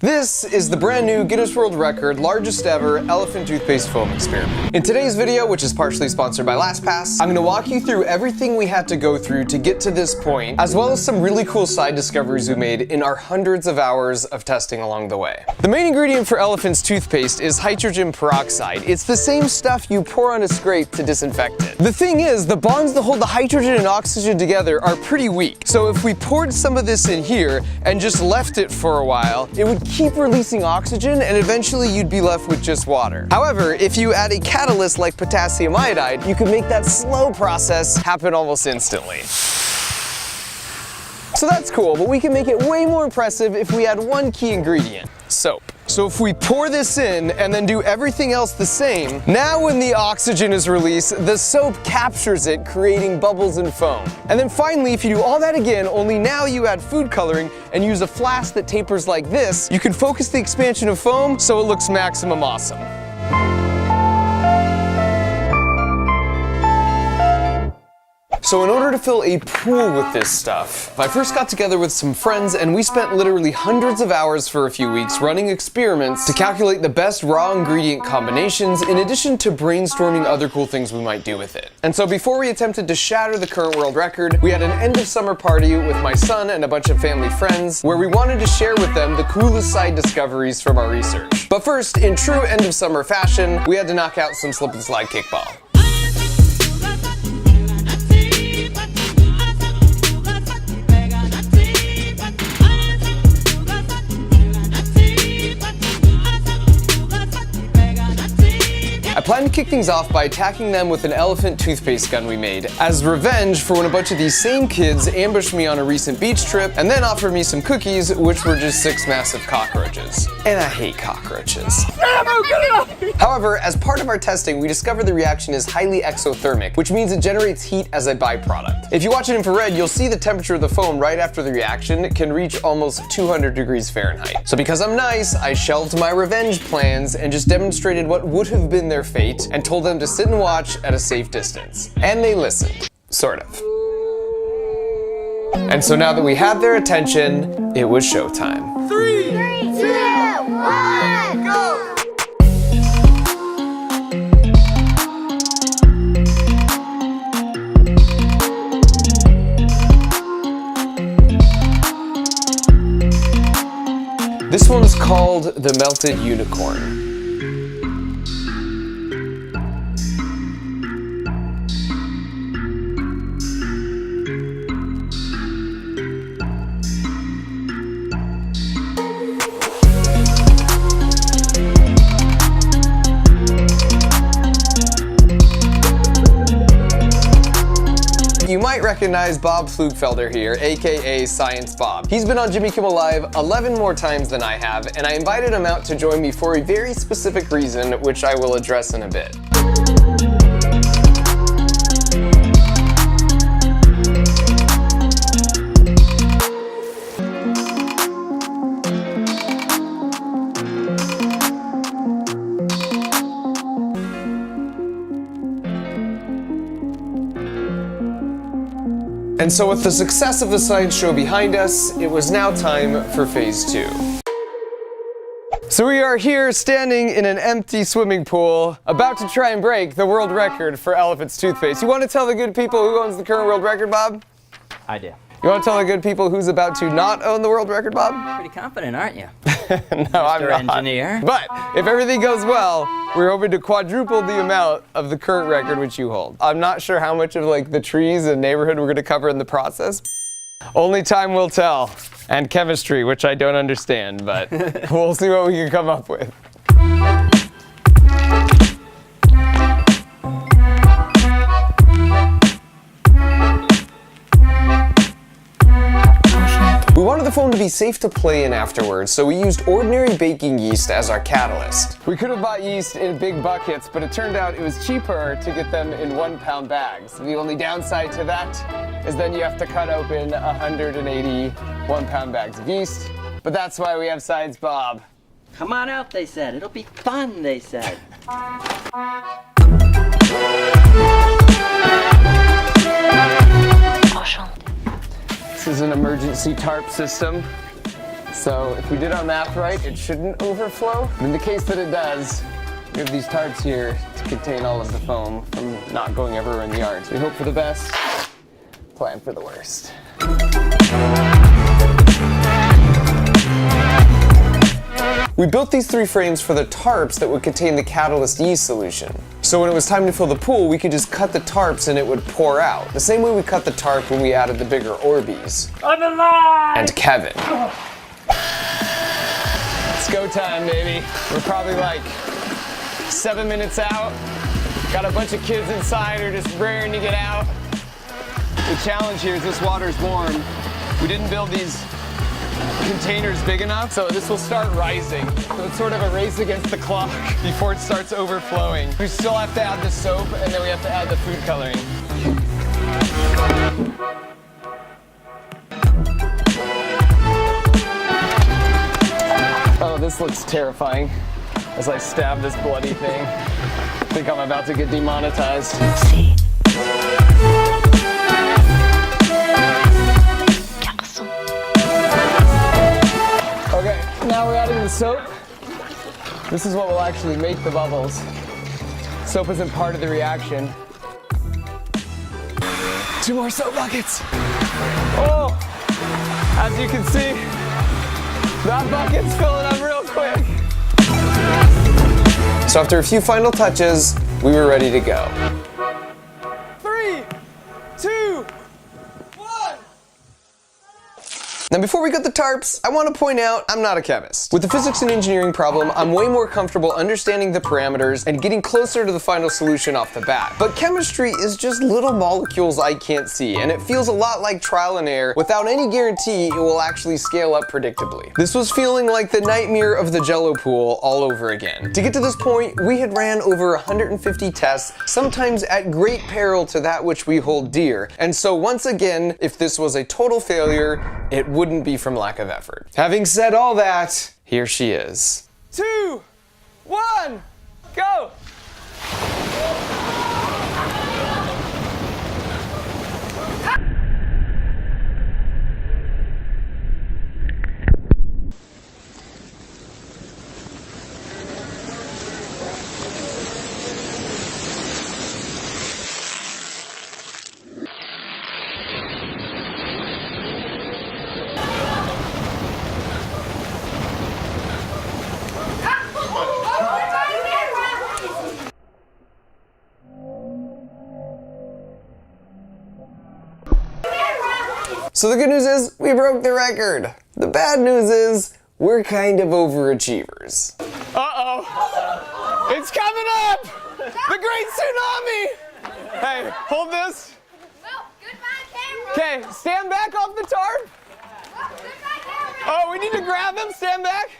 This is the brand new Guinness World Record largest ever elephant toothpaste foam experiment. In today's video, which is partially sponsored by LastPass, I'm going to walk you through everything we had to go through to get to this point, as well as some really cool side discoveries we made in our hundreds of hours of testing along the way. The main ingredient for elephant's toothpaste is hydrogen peroxide. It's the same stuff you pour on a scrape to disinfect it. The thing is, the bonds that hold the hydrogen and oxygen together are pretty weak. So if we poured some of this in here and just left it for a while, it would keep releasing oxygen and eventually you'd be left with just water. However, if you add a catalyst like potassium iodide, you can make that slow process happen almost instantly. So that's cool, but we can make it way more impressive if we add one key ingredient: soap. So if we pour this in and then do everything else the same, now when the oxygen is released, the soap captures it, creating bubbles and foam. And then finally, if you do all that again, only now you add food coloring and use a flask that tapers like this, you can focus the expansion of foam so it looks maximum awesome. So in order to fill a pool with this stuff, I first got together with some friends and we spent literally hundreds of hours for a few weeks running experiments to calculate the best raw ingredient combinations, in addition to brainstorming other cool things we might do with it. And so before we attempted to shatter the current world record, we had an end of summer party with my son and a bunch of family friends where we wanted to share with them the coolest side discoveries from our research. But first, in true end of summer fashion, we had to knock out some slip and slide kickball. I plan to kick things off by attacking them with an elephant toothpaste gun we made, as revenge for when a bunch of these same kids ambushed me on a recent beach trip and then offered me some cookies, which were just 6 massive cockroaches. And I hate cockroaches. However, as part of our testing, we discovered the reaction is highly exothermic, which means it generates heat as a byproduct. If you watch it infrared, you'll see the temperature of the foam right after the reaction can reach almost 200 degrees Fahrenheit. So because I'm nice, I shelved my revenge plans and just demonstrated what would have been their fate and told them to sit and watch at a safe distance. And they listened. Sort of. And so now that we had their attention, it was showtime. 3, 2, 1, go! This one's called the Melted Unicorn. You might recognize Bob Flugfelder here, aka Science Bob. He's been on Jimmy Kimmel Live 11 more times than I have, and I invited him out to join me for a very specific reason, which I will address in a bit. And so with the success of the science show behind us, it was now time for phase 2. So we are here standing in an empty swimming pool, about to try and break the world record for elephant's toothpaste. You want to tell the good people who owns the current world record, Bob? I do. You want to tell the good people who's about to not own the world record, Bob? Pretty confident, aren't you? No, I'm not. Engineer. But if everything goes well, we're hoping to quadruple the amount of the current record which you hold. I'm not sure how much of like the trees and neighborhood we're going to cover in the process. Only time will tell. And chemistry, which I don't understand, but we'll see what we can come up with. We wanted the foam to be safe to play in afterwards, so we used ordinary baking yeast as our catalyst. We could have bought yeast in big buckets, but it turned out it was cheaper to get them in 1-pound bags. The only downside to that is then you have to cut open 180 1-pound bags of yeast, but that's why we have Science Bob. Come on out, they said. It'll be fun, they said. This is an emergency tarp system. So if we did our math right, it shouldn't overflow. In the case that it does, we have these tarps here to contain all of the foam from not going everywhere in the yard. So we hope for the best, plan for the worst. We built these 3 frames for the tarps that would contain the catalyst yeast solution. So when it was time to fill the pool, we could just cut the tarps and it would pour out. The same way we cut the tarp when we added the bigger Orbeez. I'm alive! And Kevin. It's go time, baby. We're probably like 7 minutes out. Got a bunch of kids inside who are just raring to get out. The challenge here is this water's warm. We didn't build these containers big enough, so this will start rising. So it's sort of a race against the clock before it starts overflowing. We still have to add the soap, and then we have to add the food coloring. Oh, this looks terrifying as I stab this bloody thing. I think I'm about to get demonetized. Okay, now we're adding the soap. This is what will actually make the bubbles. Soap isn't part of the reaction. 2 more soap buckets. Oh, as you can see, that bucket's filling up real quick. So after a few final touches, we were ready to go. 3, 2, 1. Now before we got the tarps, I want to point out I'm not a chemist. With the physics and engineering problem, I'm way more comfortable understanding the parameters and getting closer to the final solution off the bat. But chemistry is just little molecules I can't see, and it feels a lot like trial and error without any guarantee it will actually scale up predictably. This was feeling like the nightmare of the Jello pool all over again. To get to this point, we had ran over 150 tests, sometimes at great peril to that which we hold dear. And so once again, if this was a total failure, it wouldn't be from lack of effort. Having said all that, here she is. 2, 1, go! So the good news is, we broke the record. The bad news is, we're kind of overachievers. Uh-oh. It's coming up! The great tsunami! Hey, hold this. Well, goodbye, camera. Okay, stand back off the tarp. Well, goodbye, camera. Oh, we need to grab them, stand back.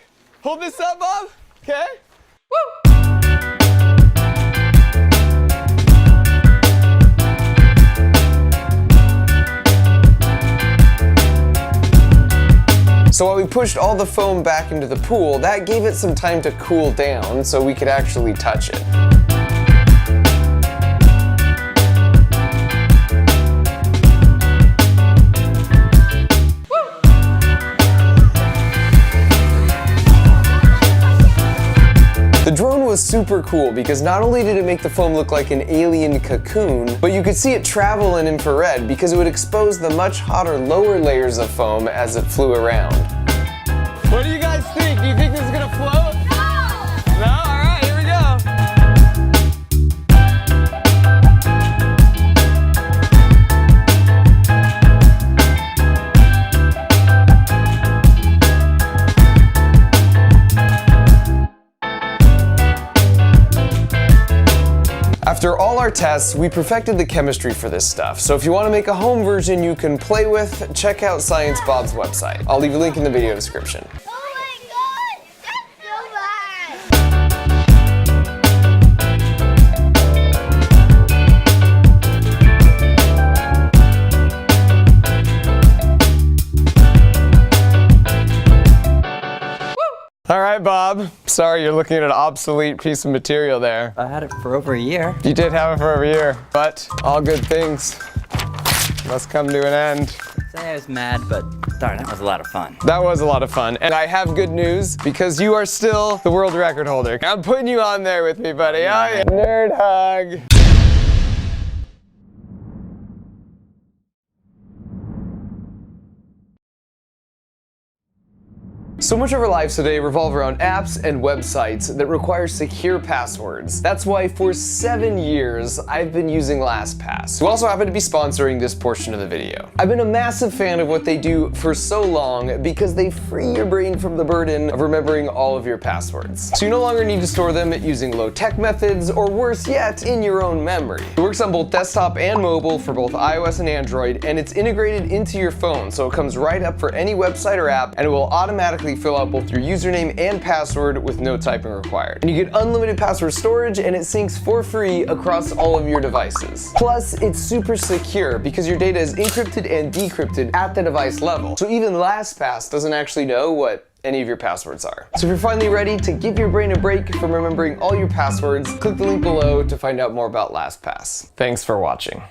Hold this up, Bob. Okay? Woo! So while we pushed all the foam back into the pool, that gave it some time to cool down so we could actually touch it. The drone was super cool because not only did it make the foam look like an alien cocoon, but you could see it travel in infrared because it would expose the much hotter lower layers of foam as it flew around. What do you guys think? Do you think this is gonna float? No! No? Alright, here we go. After all our tests, we perfected the chemistry for this stuff. So if you want to make a home version you can play with, check out Science Bob's website. I'll leave a link in the video description. Oh my god! That's so bad! All right, Bob. Sorry you're looking at an obsolete piece of material there. I had it for over a year. You did have it for over a year, but all good things must come to an end. say I was mad, but darn, that was a lot of fun. That was a lot of fun. And I have good news because you are still the world record holder. I'm putting you on there with me, buddy. Oh, yeah. Nerd hug. So much of our lives today revolve around apps and websites that require secure passwords. That's why for 7 years, I've been using LastPass, who also happen to be sponsoring this portion of the video. I've been a massive fan of what they do for so long because they free your brain from the burden of remembering all of your passwords. So you no longer need to store them using low-tech methods, or worse yet, in your own memory. It works on both desktop and mobile for both iOS and Android, and it's integrated into your phone, so it comes right up for any website or app, and it will automatically fill out both your username and password with no typing required. And you get unlimited password storage, and it syncs for free across all of your devices. Plus, it's super secure because your data is encrypted and decrypted at the device level. So even LastPass doesn't actually know what any of your passwords are. So if you're finally ready to give your brain a break from remembering all your passwords, click the link below to find out more about LastPass. Thanks for watching.